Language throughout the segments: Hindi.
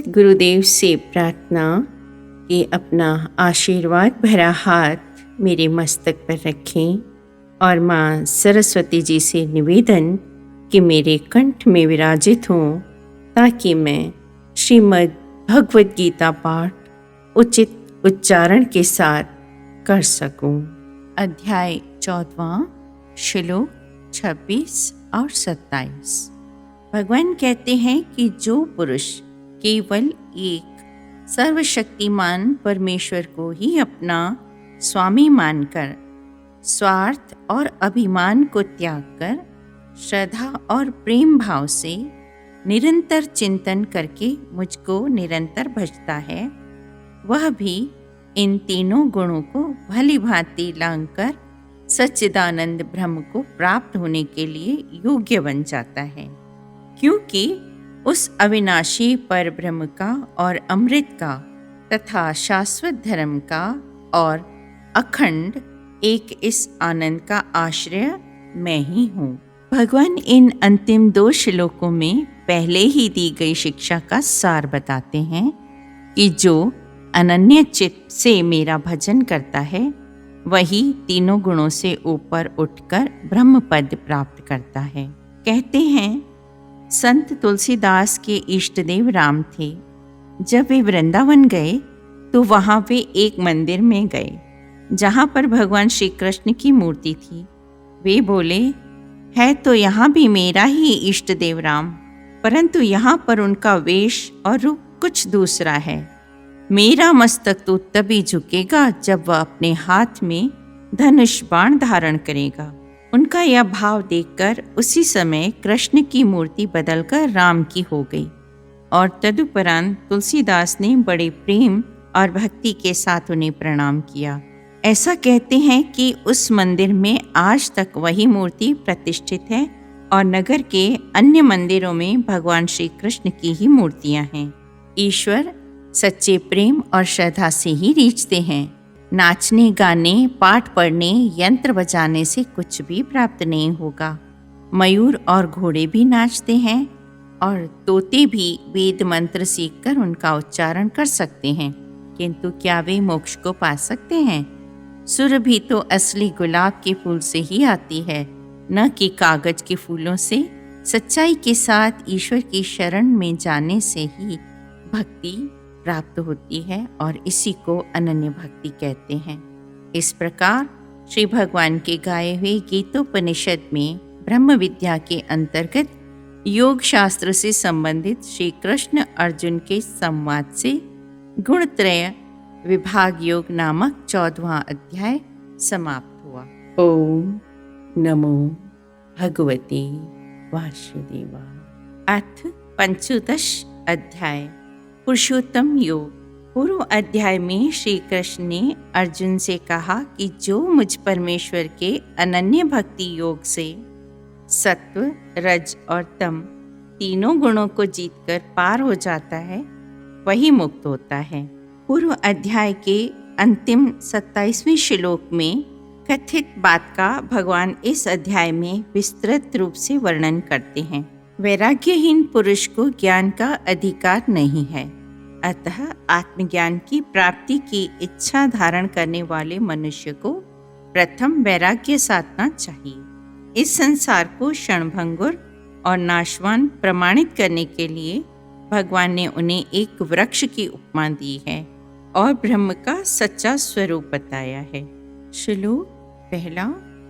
गुरुदेव से प्रार्थना कि अपना आशीर्वाद भरा हाथ मेरे मस्तक पर रखें और माँ सरस्वती जी से निवेदन कि मेरे कंठ में विराजित हों ताकि मैं श्रीमद् भगवद गीता पाठ उचित उच्चारण के साथ कर सकूं। अध्याय 14 श्लोक 26 और 27। भगवान कहते हैं कि जो पुरुष केवल एक सर्वशक्तिमान परमेश्वर को ही अपना स्वामी मानकर स्वार्थ और अभिमान को त्याग कर श्रद्धा और प्रेम भाव से निरंतर चिंतन करके मुझको निरंतर भजता है, वह भी इन तीनों गुणों को भली भांति लांघकर सच्चिदानंद ब्रह्म को प्राप्त होने के लिए योग्य बन जाता है, क्योंकि उस अविनाशी पर ब्रह्म का और अमृत का तथा शाश्वत धर्म का और अखंड एक इस आनंद का आश्रय मैं ही हूँ। भगवान इन अंतिम 2 श्लोकों में पहले ही दी गई शिक्षा का सार बताते हैं कि जो अनन्य चित्त से मेरा भजन करता है वही तीनों गुणों से ऊपर उठकर ब्रह्म पद प्राप्त करता है। कहते हैं संत तुलसीदास के इष्टदेव राम थे। जब वे वृंदावन गए तो वहाँ वे एक मंदिर में गए जहाँ पर भगवान श्री कृष्ण की मूर्ति थी। वे बोले, है तो यहाँ भी मेरा ही इष्टदेव राम, परंतु यहाँ पर उनका वेश और रूप कुछ दूसरा है। मेरा मस्तक तो तभी झुकेगा जब वह अपने हाथ में धनुष बाण धारण करेगा। उनका यह भाव देखकर उसी समय कृष्ण की मूर्ति बदलकर राम की हो गई और तदुपरांत तुलसीदास ने बड़े प्रेम और भक्ति के साथ उन्हें प्रणाम किया। ऐसा कहते हैं कि उस मंदिर में आज तक वही मूर्ति प्रतिष्ठित है और नगर के अन्य मंदिरों में भगवान श्री कृष्ण की ही मूर्तियां हैं। ईश्वर सच्चे प्रेम और श्रद्धा से ही रीझते हैं। नाचने, गाने, पाठ पढ़ने, यंत्र बजाने से कुछ भी प्राप्त नहीं होगा। मयूर और घोड़े भी नाचते हैं और तोते भी वेद मंत्र सीखकर उनका उच्चारण कर सकते हैं, किंतु क्या वे मोक्ष को पा सकते हैं? सुरभि तो असली गुलाब के फूल से ही आती है, न कि कागज के फूलों से। सच्चाई के साथ ईश्वर की शरण में जाने से ही भक्ति प्राप्त होती है और इसी को अनन्य भक्ति कहते हैं। इस प्रकार श्री भगवान के गाए हुए गीतोपनिषद में ब्रह्म विद्या के अंतर्गत योग शास्त्र से संबंधित श्री कृष्ण अर्जुन के संवाद से गुणत्रय विभाग योग नामक 14वां अध्याय समाप्त हुआ। ओम नमो भगवते वासुदेवाय। अथ पंचदश अध्याय पुरुषोत्तम योग। पूर्व अध्याय में श्री कृष्ण ने अर्जुन से कहा कि जो मुझ परमेश्वर के अनन्य भक्ति योग से सत्व, रज और तम तीनों गुणों को जीतकर पार हो जाता है वही मुक्त होता है। पूर्व अध्याय के अंतिम 27वें श्लोक में कथित बात का भगवान इस अध्याय में विस्तृत रूप से वर्णन करते हैं। वैराग्यहीन पुरुष को ज्ञान का अधिकार नहीं है, अतः आत्मज्ञान की प्राप्ति की इच्छा धारण करने वाले मनुष्य को प्रथम वैराग्य साधना चाहिए। इस संसार को क्षणभंगुर और नाशवान प्रमाणित करने के लिए भगवान ने उन्हें एक वृक्ष की उपमा दी है और ब्रह्म का सच्चा स्वरूप बताया है। श्लोक पहला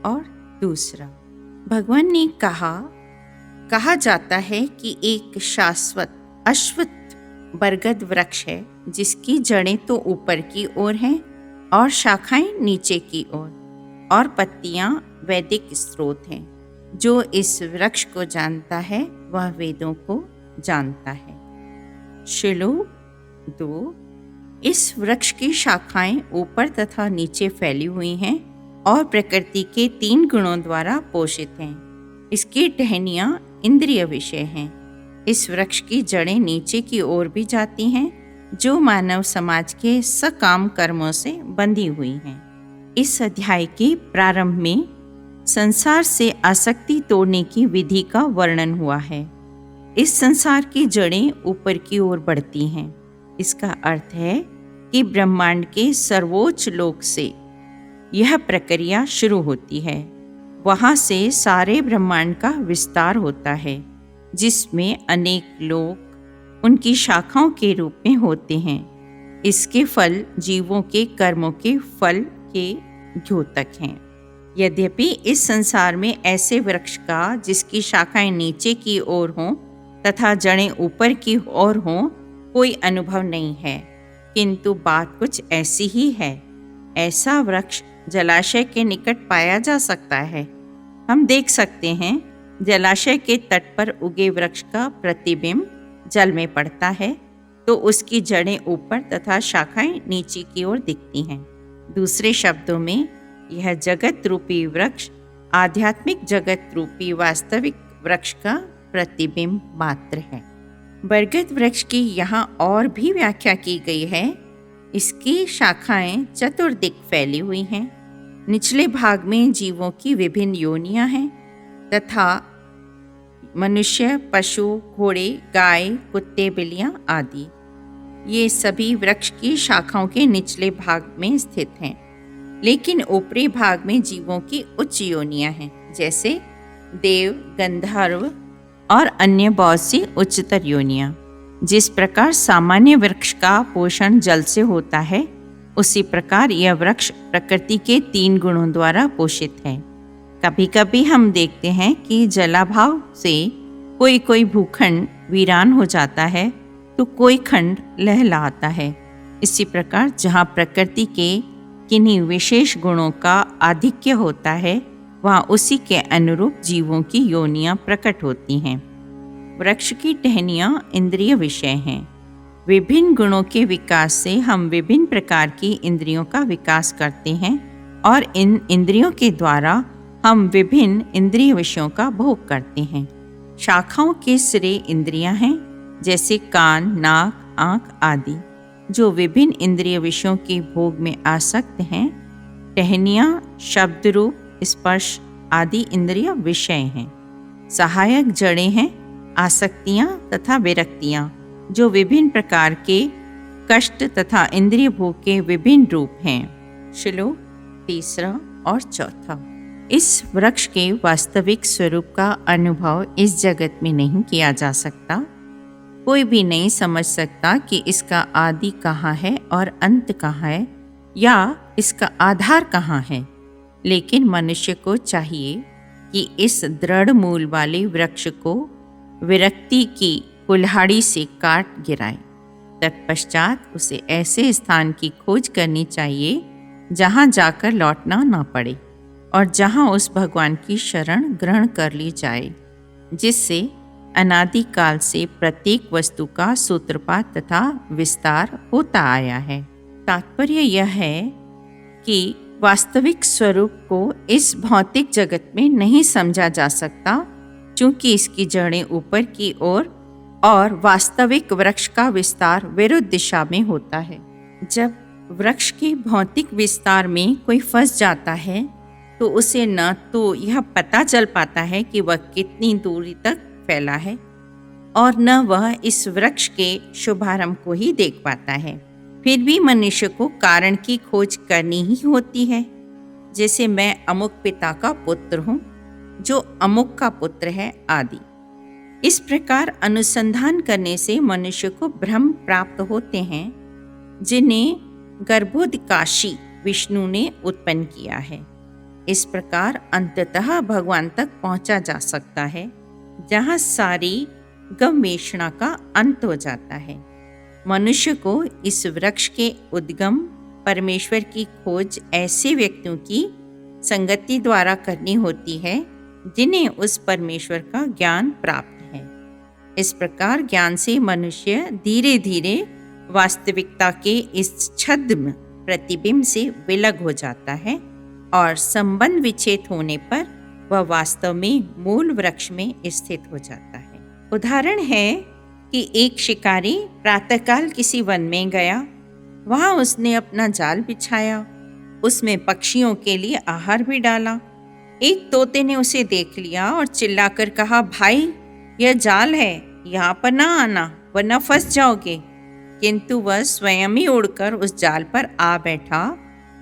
और दूसरा। भगवान ने कहा जाता है कि एक शाश्वत अश्वत्थ बरगद वृक्ष है जिसकी जड़ें तो ऊपर की ओर हैं और शाखाएं नीचे की ओर और पत्तियां वैदिक स्रोत हैं। जो इस वृक्ष को जानता है वह वेदों को जानता है। श्लोक 2। इस वृक्ष की शाखाएं ऊपर तथा नीचे फैली हुई हैं और प्रकृति के 3 गुणों द्वारा पोषित हैं। इसकी टहनियाँ इंद्रिय विषय हैं। इस वृक्ष की जड़ें नीचे की ओर भी जाती हैं, जो मानव समाज के सकाम कर्मों से बंधी हुई हैं। इस अध्याय के प्रारंभ में संसार से आसक्ति तोड़ने की विधि का वर्णन हुआ है। इस संसार की जड़ें ऊपर की ओर बढ़ती हैं। इसका अर्थ है कि ब्रह्मांड के सर्वोच्च लोक से यह प्रक्रिया शुरू होती है। वहाँ से सारे ब्रह्मांड का विस्तार होता है, जिसमें अनेक लोक उनकी शाखाओं के रूप में होते हैं। इसके फल जीवों के कर्मों के फल के द्योतक हैं। यद्यपि इस संसार में ऐसे वृक्ष का जिसकी शाखाएं नीचे की ओर हों तथा जड़ें ऊपर की ओर हों कोई अनुभव नहीं है, किंतु बात कुछ ऐसी ही है। ऐसा वृक्ष जलाशय के निकट पाया जा सकता है। हम देख सकते हैं जलाशय के तट पर उगे वृक्ष का प्रतिबिंब जल में पड़ता है तो उसकी जड़ें ऊपर तथा शाखाएं नीचे की ओर दिखती हैं। दूसरे शब्दों में यह जगत रूपी वृक्ष आध्यात्मिक जगत रूपी वास्तविक वृक्ष का प्रतिबिंब मात्र है। बरगद वृक्ष की यहाँ और भी व्याख्या की गई है। इसकी शाखाएं चतुर्दिक फैली हुई हैं। निचले भाग में जीवों की विभिन्न योनियां हैं तथा मनुष्य, पशु, घोड़े, गाय, कुत्ते, बिल्लियां आदि ये सभी वृक्ष की शाखाओं के निचले भाग में स्थित हैं। लेकिन ऊपरी भाग में जीवों की उच्च योनियां हैं, जैसे देव, गंधर्व और अन्य बहुत सी उच्चतर योनियां। जिस प्रकार सामान्य वृक्ष का पोषण जल से होता है, उसी प्रकार यह वृक्ष प्रकृति के 3 गुणों द्वारा पोषित है। कभी कभी हम देखते हैं कि जलाभाव से कोई कोई भूखंड वीरान हो जाता है तो कोई खंड लहलाता है। इसी प्रकार जहाँ प्रकृति के किन्हीं विशेष गुणों का आधिक्य होता है, वहाँ उसी के अनुरूप जीवों की योनियां प्रकट होती हैं। वृक्ष की टहनियाँ इंद्रिय विषय हैं। विभिन्न गुणों के विकास से हम विभिन्न प्रकार की इंद्रियों का विकास करते हैं और इन इंद्रियों के द्वारा हम विभिन्न इंद्रिय विषयों का भोग करते हैं। शाखाओं के सिरे इंद्रियां हैं, जैसे कान, नाक, आँख आदि, जो विभिन्न इंद्रिय विषयों के भोग में आसक्त हैं। टहनियाँ शब्द रूप, स्पर्श आदि इंद्रिय विषय हैं। सहायक जड़ें हैं आसक्तियाँ तथा विरक्तियाँ, जो विभिन्न प्रकार के कष्ट तथा इंद्रिय भोग के विभिन्न रूप हैं। श्लोक 3 और 4। इस वृक्ष के वास्तविक स्वरूप का अनुभव इस जगत में नहीं किया जा सकता। कोई भी नहीं समझ सकता कि इसका आदि कहाँ है और अंत कहाँ है या इसका आधार कहाँ है। लेकिन मनुष्य को चाहिए कि इस दृढ़ मूल वाले वृक्ष को विरक्ति की कुल्हाड़ी से काट गिराए। तत्पश्चात उसे ऐसे स्थान की खोज करनी चाहिए जहाँ जाकर लौटना ना पड़े और जहाँ उस भगवान की शरण ग्रहण कर ली जाए, जिससे अनादिकाल से प्रत्येक वस्तु का सूत्रपात तथा विस्तार होता आया है। तात्पर्य यह है कि वास्तविक स्वरूप को इस भौतिक जगत में नहीं समझा जा सकता, क्योंकि इसकी जड़ें ऊपर की ओर और वास्तविक वृक्ष का विस्तार विरुद्ध दिशा में होता है। जब वृक्ष के भौतिक विस्तार में कोई फंस जाता है तो उसे न तो यह पता चल पाता है कि वह कितनी दूरी तक फैला है और न वह इस वृक्ष के शुभारंभ को ही देख पाता है। फिर भी मनुष्य को कारण की खोज करनी ही होती है। जैसे मैं अमुक पिता का पुत्र हूँ, जो अमुक का पुत्र है आदि। इस प्रकार अनुसंधान करने से मनुष्य को भ्रम प्राप्त होते हैं, जिन्हें गर्भोदकाशी विष्णु ने उत्पन्न किया है। इस प्रकार अंततः भगवान तक पहुंचा जा सकता है, जहाँ सारी गवेषणा का अंत हो जाता है। मनुष्य को इस वृक्ष के उद्गम परमेश्वर की खोज ऐसे व्यक्तियों की संगति द्वारा करनी होती है जिन्हें उस परमेश्वर का ज्ञान प्राप्त है। इस प्रकार ज्ञान से मनुष्य धीरे धीरे वास्तविकता के इस छद्म प्रतिबिंब से विलग हो जाता है और संबंध विच्छेद होने पर वह वास्तव में मूल वृक्ष में स्थित हो जाता है। उदाहरण है कि एक शिकारी प्रातःकाल किसी वन में गया। वहां उसने अपना जाल बिछाया, उसमें पक्षियों के लिए आहार भी डाला। एक तोते ने उसे देख लिया और चिल्लाकर कहा, भाई यह जाल है, यहाँ पर ना आना वरना फंस जाओगे। किंतु वह स्वयं ही उड़कर उस जाल पर आ बैठा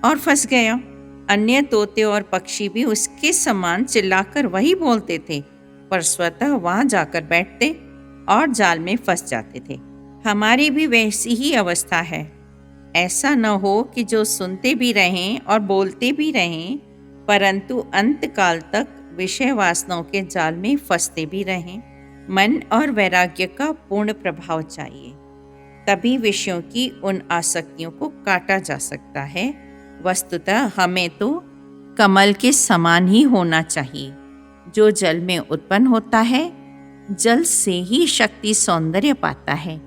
और फंस गया। अन्य तोते और पक्षी भी उसके समान चिल्लाकर वही बोलते थे, पर स्वतः वहां जाकर बैठते और जाल में फंस जाते थे। हमारी भी वैसी ही अवस्था है। ऐसा न हो कि जो सुनते भी रहें और बोलते भी रहें, परंतु अंत काल तक विषय वासनाओं के जाल में फंसते भी रहें। मन और वैराग्य का पूर्ण प्रभाव चाहिए, तभी विषयों की उन आसक्तियों को काटा जा सकता है। वस्तुतः हमें तो कमल के समान ही होना चाहिए, जो जल में उत्पन्न होता है। जल से ही शक्ति सौंदर्य पाता है,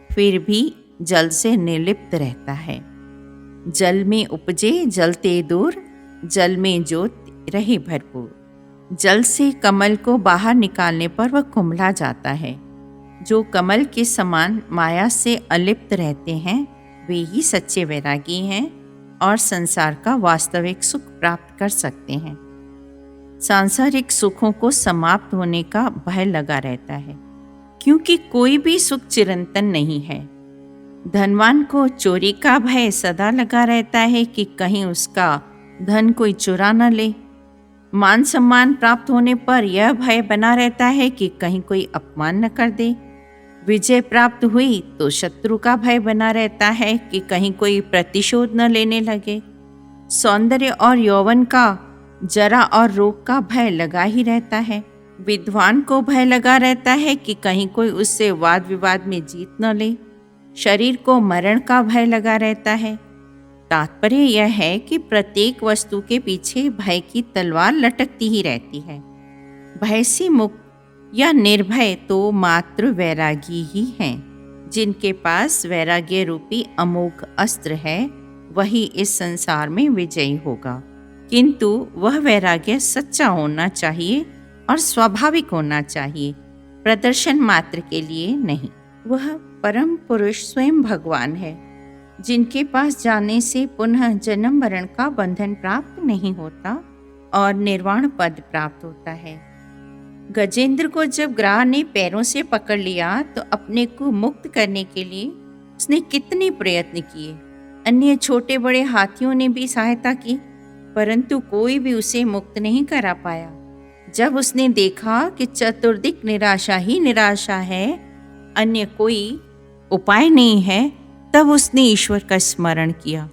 फिर भी जल से निर्लिप्त रहता है। जल में उपजे जलते दूर, जल में ज्योत रहे भरपूर। जल से कमल को बाहर निकालने पर वह कुम्हला जाता है। जो कमल के समान माया से अलिप्त रहते हैं, वे ही सच्चे वैरागी हैं और संसार का वास्तविक सुख प्राप्त कर सकते हैं। सांसारिक सुखों को समाप्त होने का भय लगा रहता है, क्योंकि कोई भी सुख चिरंतन नहीं है। धनवान को चोरी का भय सदा लगा रहता है कि कहीं उसका धन कोई चुरा न ले। मान सम्मान प्राप्त होने पर यह भय बना रहता है कि कहीं कोई अपमान न कर दे। विजय प्राप्त हुई तो शत्रु का भय बना रहता है कि कहीं कोई प्रतिशोध न लेने लगे। सौंदर्य और यौवन का जरा और रोग का भय लगा ही रहता है। विद्वान को भय लगा रहता है कि कहीं कोई उससे वाद विवाद में जीत न ले। शरीर को मरण का भय लगा रहता है। तात्पर्य यह है कि प्रत्येक वस्तु के पीछे भय की तलवार लटकती ही रहती है। भय से मुक्त या निर्भय तो मात्र वैरागी ही हैं। जिनके पास वैराग्य रूपी अमोघ अस्त्र है, वही इस संसार में विजयी होगा। किंतु वह वैराग्य सच्चा होना चाहिए और स्वाभाविक होना चाहिए, प्रदर्शन मात्र के लिए नहीं। वह परम पुरुष स्वयं भगवान है, जिनके पास जाने से पुनः जन्म मरण का बंधन प्राप्त नहीं होता और निर्वाण पद प्राप्त होता है। गजेंद्र को जब ग्राह ने पैरों से पकड़ लिया तो अपने को मुक्त करने के लिए उसने कितने प्रयत्न किए। अन्य छोटे बड़े हाथियों ने भी सहायता की, परंतु कोई भी उसे मुक्त नहीं करा पाया। जब उसने देखा कि चतुर्दिक निराशा ही निराशा है, अन्य कोई उपाय नहीं है, तब उसने ईश्वर का स्मरण किया।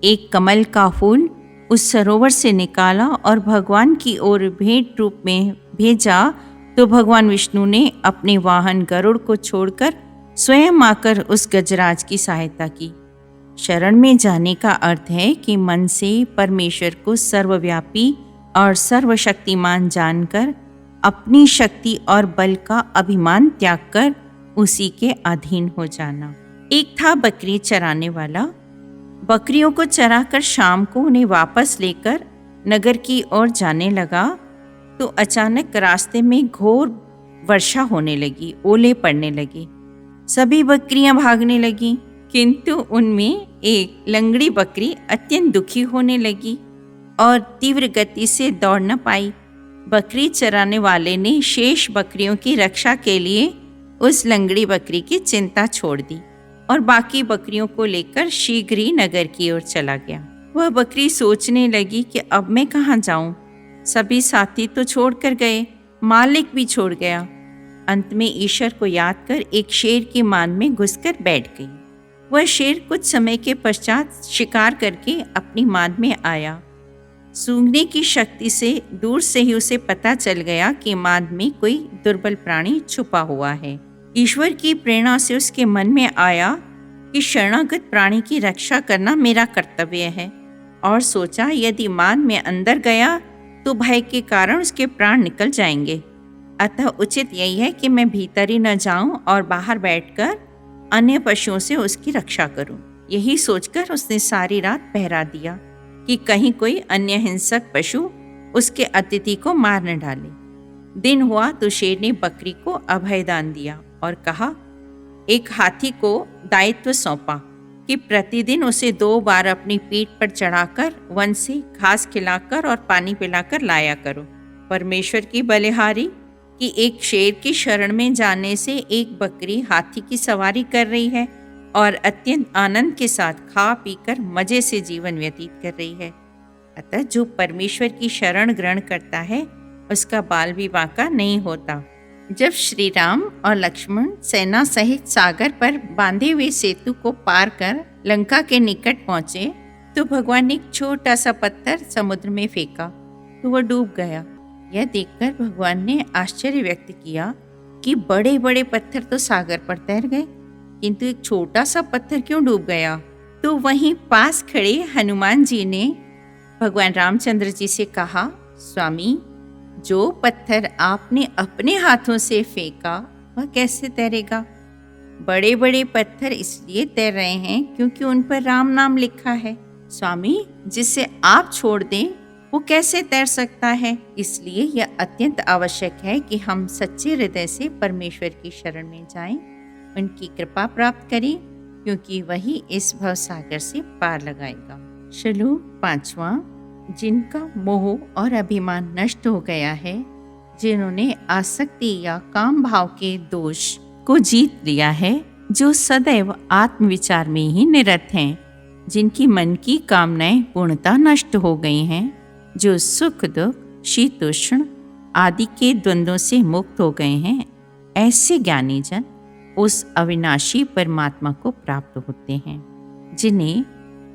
एक कमल का फूल उस सरोवर से निकाला और भगवान की ओर भेंट रूप में भेजा, तो भगवान विष्णु ने अपने वाहन गरुड़ को छोड़कर स्वयं आकर उस गजराज की सहायता की। शरण में जाने का अर्थ है कि मन से परमेश्वर को सर्वव्यापी और सर्वशक्तिमान जानकर अपनी शक्ति और बल का अभिमान त्याग कर उसी के अधीन हो जाना। एक था बकरी चराने वाला। बकरियों को चराकर शाम को उन्हें वापस लेकर नगर की ओर जाने लगा तो अचानक रास्ते में घोर वर्षा होने लगी, ओले पड़ने लगे। सभी बकरियां भागने लगीं, किंतु उनमें एक लंगड़ी बकरी अत्यंत दुखी होने लगी और तीव्र गति से दौड़ न पाई। बकरी चराने वाले ने शेष बकरियों की रक्षा के लिए उस लंगड़ी बकरी की चिंता छोड़ दी और बाकी बकरियों को लेकर शीघ्र ही नगर की ओर चला गया। वह बकरी सोचने लगी कि अब मैं कहाँ जाऊं? सभी साथी तो छोड़कर गए, मालिक भी छोड़ गया। अंत में ईश्वर को याद कर एक शेर की मान में घुसकर बैठ गई। वह शेर कुछ समय के पश्चात शिकार करके अपनी मान में आया। सूंघने की शक्ति से दूर से ही उसे पता चल गया कि मान में कोई दुर्बल प्राणी छुपा हुआ है। ईश्वर की प्रेरणा से उसके मन में आया कि शरणागत प्राणी की रक्षा करना मेरा कर्तव्य है, और सोचा यदि मान में अंदर गया तो भय के कारण उसके प्राण निकल जाएंगे। अतः उचित यही है कि मैं भीतर ही न जाऊं और बाहर बैठकर अन्य पशुओं से उसकी रक्षा करूं। यही सोचकर उसने सारी रात पहरा दिया कि कहीं कोई अन्य हिंसक पशु उसके अतिथि को मार न डाले। दिन हुआ तो शेर ने बकरी को अभयदान दिया और कहा, एक हाथी को दायित्व सौंपा कि प्रतिदिन उसे 2 बार अपनी पीठ पर चढ़ाकर वन से घास खिलाकर और पानी पिलाकर लाया करो। परमेश्वर की बलिहारी कि एक शेर की शरण में जाने से एक बकरी हाथी की सवारी कर रही है और अत्यंत आनंद के साथ खा पीकर मजे से जीवन व्यतीत कर रही है। अतः जो परमेश्वर की शरण ग्रहण करता है उसका बाल भी बांका नहीं होता। जब श्री राम और लक्ष्मण सेना सहित सागर पर बांधे हुए सेतु को पार कर लंका के निकट पहुंचे तो भगवान ने एक छोटा सा पत्थर समुद्र में फेंका तो वह डूब गया। यह देखकर भगवान ने आश्चर्य व्यक्त किया कि बड़े बड़े पत्थर तो सागर पर तैर गए, किंतु एक छोटा सा पत्थर क्यों डूब गया। तो वहीं पास खड़े हनुमान जी ने भगवान रामचंद्र जी से कहा, स्वामी, जो पत्थर आपने अपने हाथों से फेंका वह कैसे तैरेगा। बड़े बड़े पत्थर इसलिए तैर रहे हैं क्योंकि उन पर राम नाम लिखा है। स्वामी, जिसे आप छोड़ दें वो कैसे तैर सकता है। इसलिए यह अत्यंत आवश्यक है कि हम सच्चे हृदय से परमेश्वर की शरण में जाएं, उनकी कृपा प्राप्त करें, क्योंकि वही इस भवसागर से पार लगाएगा। श्लोक 5वां। जिनका मोह और अभिमान नष्ट हो गया है, जिन्होंने आसक्ति या काम भाव के दोष को जीत लिया है, जो सदैव आत्मविचार में ही निरत हैं, जिनकी मन की कामनाएं पूर्णतः नष्ट हो गई हैं, जो सुख दुख शीतोष्ण आदि के द्वंद्वों से मुक्त हो गए हैं, ऐसे ज्ञानी जन उस अविनाशी परमात्मा को प्राप्त होते हैं। जिन्हें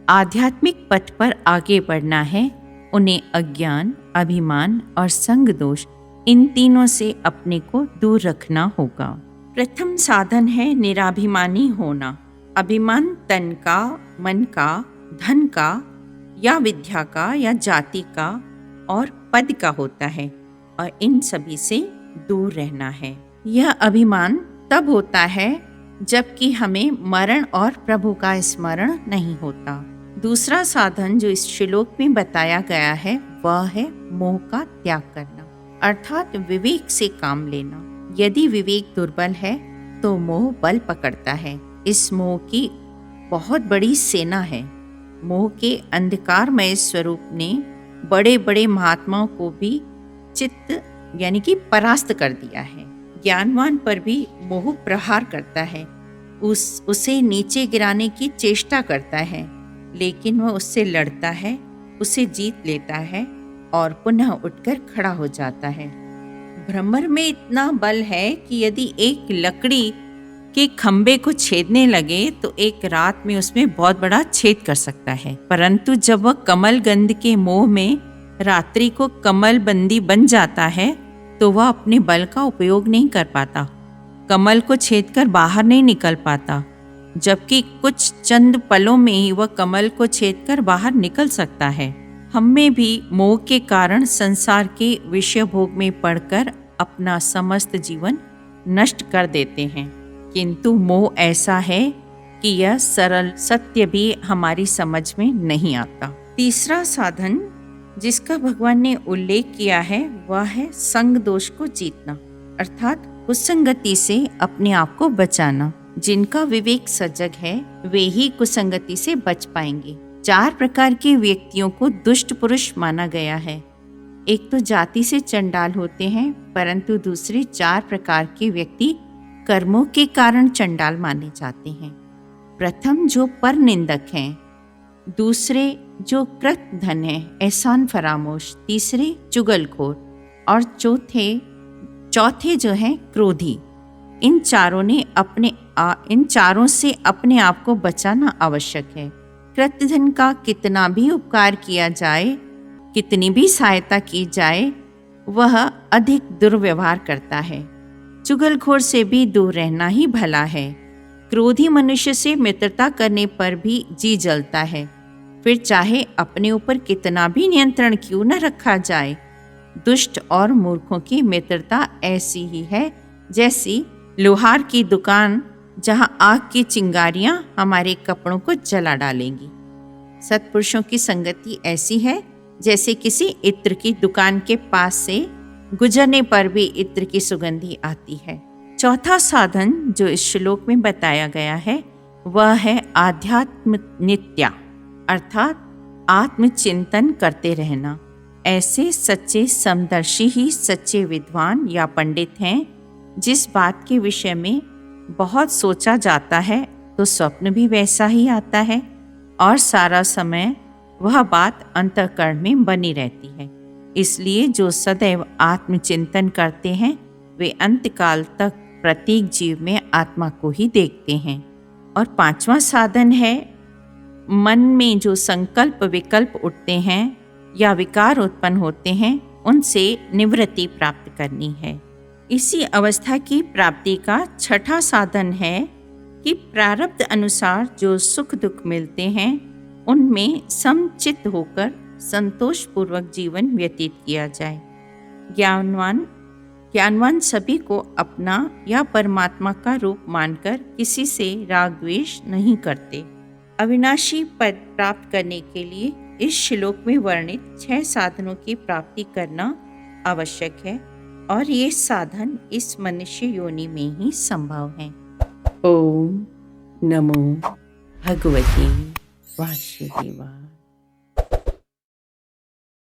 आध्यात्मिक पथ पर आगे बढ़ना है, उन्हें अज्ञान, अभिमान और संग दोष इन तीनों से अपने को दूर रखना होगा। प्रथम साधन है निराभिमानी होना। अभिमान तन का, मन का, धन का या विद्या का या जाति का और पद का होता है और इन सभी से दूर रहना है। यह अभिमान तब होता है जबकि हमें मरण और प्रभु का स्मरण नहीं होता। दूसरा साधन जो इस श्लोक में बताया गया है वह है मोह का त्याग करना, अर्थात विवेक से काम लेना। यदि विवेक दुर्बल है तो मोह बल पकड़ता है। इस मोह की बहुत बड़ी सेना है। मोह के अंधकारमय स्वरूप ने बड़े बड़े महात्माओं को भी चित्त यानी कि परास्त कर दिया है। ज्ञानवान पर भी मोह प्रहार करता है, उसे नीचे गिराने की चेष्टा करता है, लेकिन वह उससे लड़ता है, उसे जीत लेता है और पुनः उठकर खड़ा हो जाता है। भ्रमर में इतना बल है कि यदि एक लकड़ी के खंबे को छेदने लगे तो एक रात में उसमें बहुत बड़ा छेद कर सकता है, परंतु जब वह कमल गंध के मोह में रात्रि को कमल बंदी बन जाता है तो वह अपने बल का उपयोग नहीं कर पाता, कमल को छेदकर बाहर नहीं निकल पाता, जबकि कुछ चंद पलों में ही वह कमल को छेदकर बाहर निकल सकता है। हम में भी मोह के कारण संसार के विषय भोग में पड़कर अपना समस्त जीवन नष्ट कर देते हैं, किंतु मोह ऐसा है कि यह सरल सत्य भी हमारी समझ में नहीं आता। तीसरा साधन जिसका भगवान ने उल्लेख किया है वह है संग दोष को जीतना, अर्थात कुसंगति से अपने आप को बचाना। जिनका विवेक सजग है वे ही कुसंगति से बच पाएंगे। 4 प्रकार के व्यक्तियों को दुष्ट पुरुष माना गया है। एक तो जाति से चंडाल होते हैं, परंतु दूसरे 4 प्रकार के व्यक्ति कर्मों के कारण चंडाल माने जाते हैं। प्रथम जो पर निंदक हैं, दूसरे जो कृत धन है, एहसान फरामोश, तीसरे चुगलखोर और चौथे जो है क्रोधी। इन चारों से अपने आप को बचाना आवश्यक है। कृतधन का कितना भी उपकार किया जाए, कितनी भी सहायता की जाए, वह अधिक दुर्व्यवहार करता है। चुगलखोर से भी दूर रहना ही भला है। क्रोधी मनुष्य से मित्रता करने पर भी जी जलता है, फिर चाहे अपने ऊपर कितना भी नियंत्रण क्यों न रखा जाए। दुष्ट और मूर्खों की मित्रता ऐसी ही है जैसी लोहार की दुकान जहां आग की चिंगारियां हमारे कपड़ों को जला डालेंगी। सत्पुरुषों की संगति ऐसी है जैसे किसी इत्र की दुकान के पास से गुजरने पर भी इत्र की सुगंधी आती है। चौथा साधन जो इस श्लोक में बताया गया है वह है आध्यात्म नित्या, अर्थात आत्मचिंतन करते रहना। ऐसे सच्चे समदर्शी ही सच्चे विद्वान या पंडित हैं। जिस बात के विषय में बहुत सोचा जाता है तो स्वप्न भी वैसा ही आता है और सारा समय वह बात अंतःकरण में बनी रहती है। इसलिए जो सदैव आत्मचिंतन करते हैं वे अंतकाल तक प्रत्येक जीव में आत्मा को ही देखते हैं। और 5वां साधन है, मन में जो संकल्प विकल्प उठते हैं या विकार उत्पन्न होते हैं उनसे निवृत्ति प्राप्त करनी है। इसी अवस्था की प्राप्ति का 6ठा साधन है कि प्रारब्ध अनुसार जो सुख दुख मिलते हैं उनमें समचित्त होकर संतोषपूर्वक जीवन व्यतीत किया जाए। ज्ञानवान सभी को अपना या परमात्मा का रूप मानकर किसी से राग द्वेष नहीं करते। अविनाशी पद प्राप्त करने के लिए इस श्लोक में वर्णित 6 साधनों की प्राप्ति करना आवश्यक है और ये साधन इस मनुष्य योनि में ही संभव है। ओम नमो भगवते वासुदेवाय।